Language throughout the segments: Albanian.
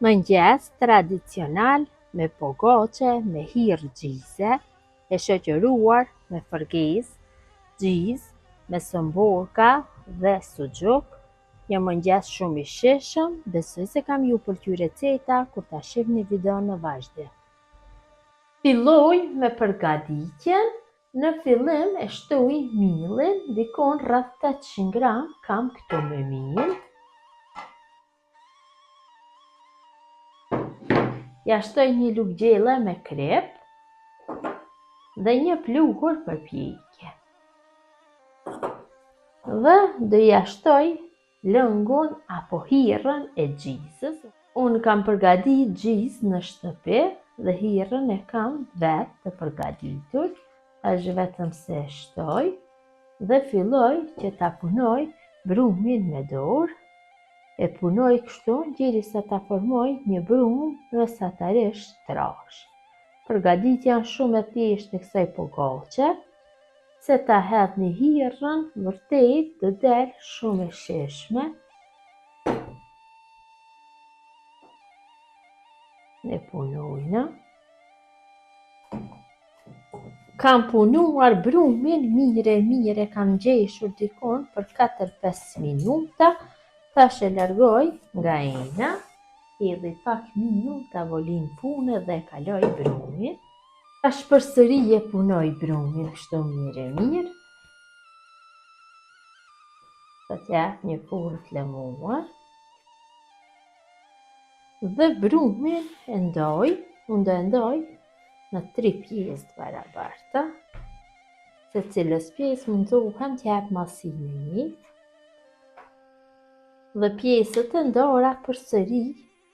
Mëngjes tradicional me pogoqe me hirë gjizë, e shoqëruar me fërgesë, gjizë, me sëmburka dhe suxhuk. Një mëngjes shumë i shijshëm, besoj se kam ju pëlqyer receta kur ta shihni videon në vazhdim. Filloj me përgatitjen. Në fillim e shtoj millin, dikon rreth 800 gram kam këtu me mill. Ja shtoj një lugë gjelle me krep dhe një pluhur për pjekje. Dhe do ja shtoj lëngun apo hirrën e gjizës. Unë kam përgatit gjizë në shtëpi dhe hirrën e kam vetë të përgatitur. Është vetëm se e shtoj dhe filloj që ta punoj brumin me dorë. E punoj kështu derisa ta formoj një brum mesatarisht trash. Përgatitja është shumë e thjeshtë e kësaj pogoqe, se ta hedhni hirrën vërtet do del shumë e shijshme. Ne punojna. Kam punuar brumin mire, kam gjeshur dikon për 4-5 minuta. Tash e largoj nga ena, hedhi pak miell, tavolin pune dhe e kaloj brumin. Tash përsëri e punoj brumin kështu mirë. Sa t'jap një furrë të lëmuar. Dhe brumin e ndoj, unë do e ndoj në 3 pjesë të barabarta. Secilës pjesë mundohem t'jap masinë e njëjtë. Dhe pjesët e ndora përsëri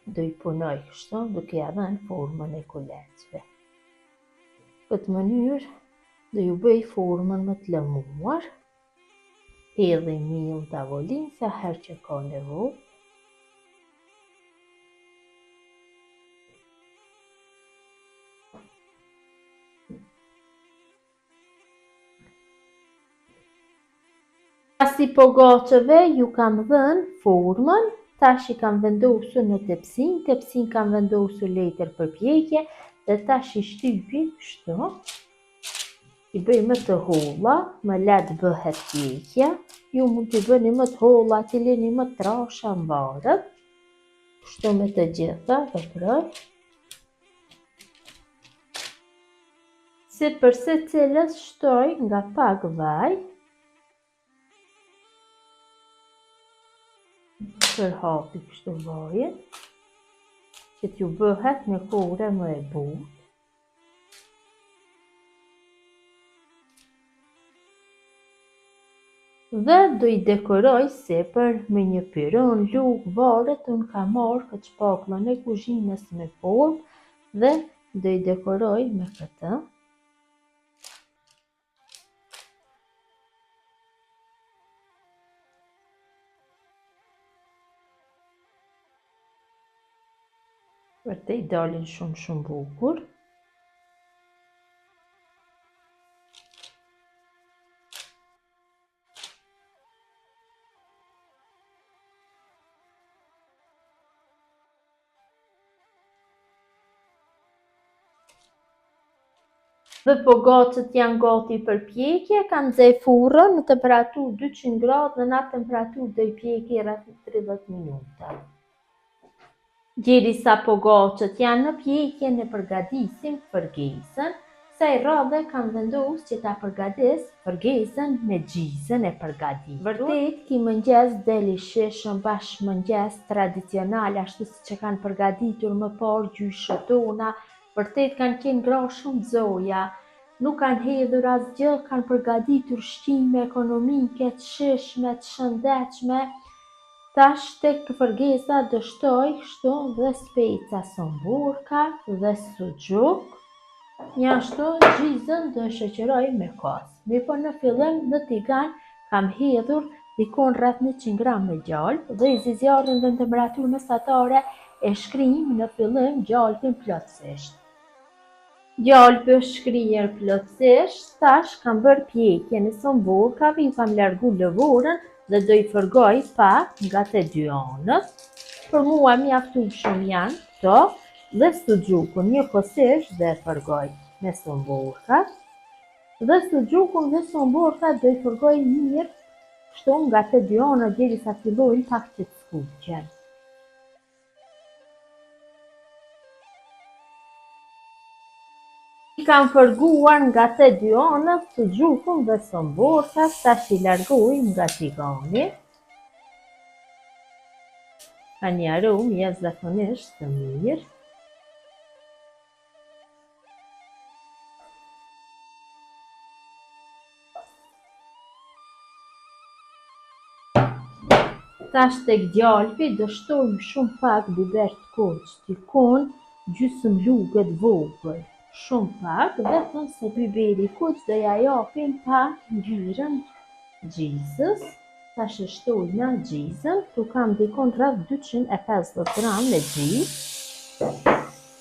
do i punoj kështu, duke ja dhënë formën e kuleçve. Në këtë mënyrë do ju bëj formën më të lëmuar. Hedhi miell në tavolinë sa herë që ka nevojë. Pasi pogoqeve ju kam dhënë formën, tash i kam vendosur në tepsin kam vendosur letër për pjekje dhe tash i shtypi kështu. I bëj më të holla, më let bëhet pjekja. Ju mund t'i bëni më të holla, t'i lini më trasha mbarët. Kështu me të gjitha veproj. Si për secilës shtoj nga pak vaj. Përhapi kështu vajin, që t'ju bëhet në kore më e butë. Dhe do i dekoroj sipër me një pyron, lugë, varet, unë kam marrë këtë shpatullën e kuzhinës me formë dhe do i dekoroj me këtë. Vërtet dalin shumë bukur. Dhe pogoqet janë gati për pjekje, kam nxej furrën në temperaturë 200 gradë dhe në atë temperaturë do i pjeki rreth 30 minuta. Derisa pogoqet janë në pjekje, ne përgatisim fërgesën. Kësaj radhe kam vendosur që ta përgatis fërgesën me gjizën e përgatitur. Vërtet, ky mëngjes del i shijshëm, bashkë mëngjes tradicional, ashtu siç e kanë përgatitur më parë gjyshët tona. Vërtet kanë qenë gra shumë zoja, nuk kanë hedhur asgjë, kanë përgatitur ushqime ekonomike, të shijshme, të shëndetshme. Tash tek fërgesa do shtoj kështu dhe speca sëmburka dhe suxhuk. Ashtu gjizën do e shoqëroj me kos. Mirë, në fillim në tigan kam hedhur dikon rreth 100 gram me gjalp dhe i zjarrin në temperaturë mesatare e shkrim në fillim gjalpin plotësisht. Gjalpi është shkrier plotësisht, tash kam bërë pjekjen e sëmburkave, ju kam largu lëvorën dhe do i fërgoj pak nga të dy anët. Për mua mjaftueshëm janë këto dhe suxhukun njëkohësisht dhe e fërgoj me somborka. Dhe suxhukun dhe somborka do i fërgoj mirë kështu nga të dy anët derisa fillojnë pak të skuqen. I kam fërguar nga të dy anët suxhukun dhe somborka, tash i largoj nga tigani. Ka një aromë jashtëzakonisht të mirë. Tash tek djalpi do shtojmë shumë pak biber të kuq, tikun gjysmë lugë të vogël, shumë pak, vetëm se biberi kuq do ja japin pak ngjyrën gjizës. Tash e shtojna gjizën, tu kam dikon rreth 250 gram me gjizë.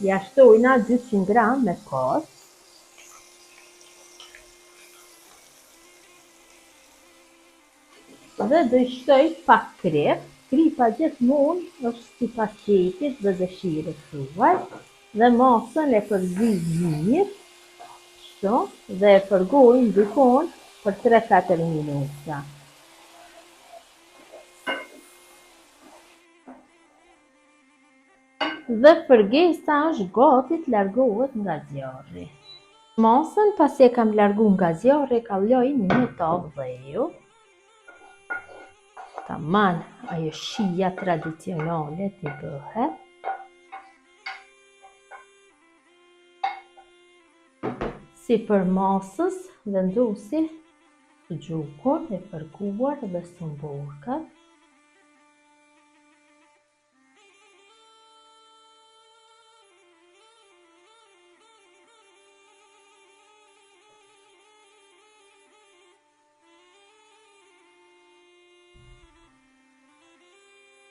Ja shtojna 200 gram me kos. Dhe do i shtoj pak krip. Kripa gjithmonë është sipas qepit dhe dëshirës tuaj. Dhe masën e përzi mirë, kështu, dhe e fërgoj ndikon për 3-4 minuta. Dhe fërgesa është gati të largohet nga zjarri. Masën pasi e kam largu nga zjarri, kalloj në një tavë dheu. Taman, ajo shija tradicionale t'i bëhet. Si për masës, vendosi suxhukun e fërguar dhe somborkat.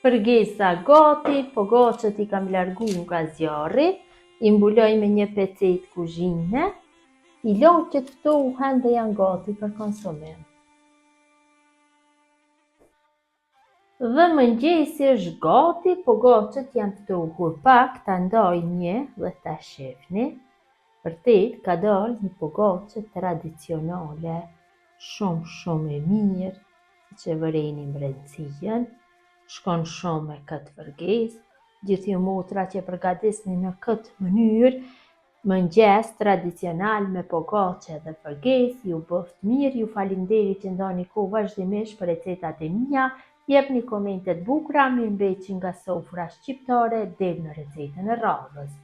Fërgesa gati, po goçët i kam largu nga zjarri, i mbuloj me një pecet kuzhine, i loj që të ftohen dhe janë gati për konsumim. Dhe mëngjesi është gati, po goçët janë ftohur pak, ta ndaj një dhe ta shihni. Vërtet ka dalë një pogaçe tradicionale, shumë e mirë, që vëreni mbretësien. Shkon shumë me këtë fërgesë, gjithë ju motra që përgatisni në këtë mënyrë, mëngjes tradicional me pogaçe dhe fërgesë, ju bëft mirë, ju falinderit që ndani kohë vazhdimisht për recetat e mia, jepni komente të bukura, mirëmbëjtje nga sofra shqiptare deri në recetën e radhës.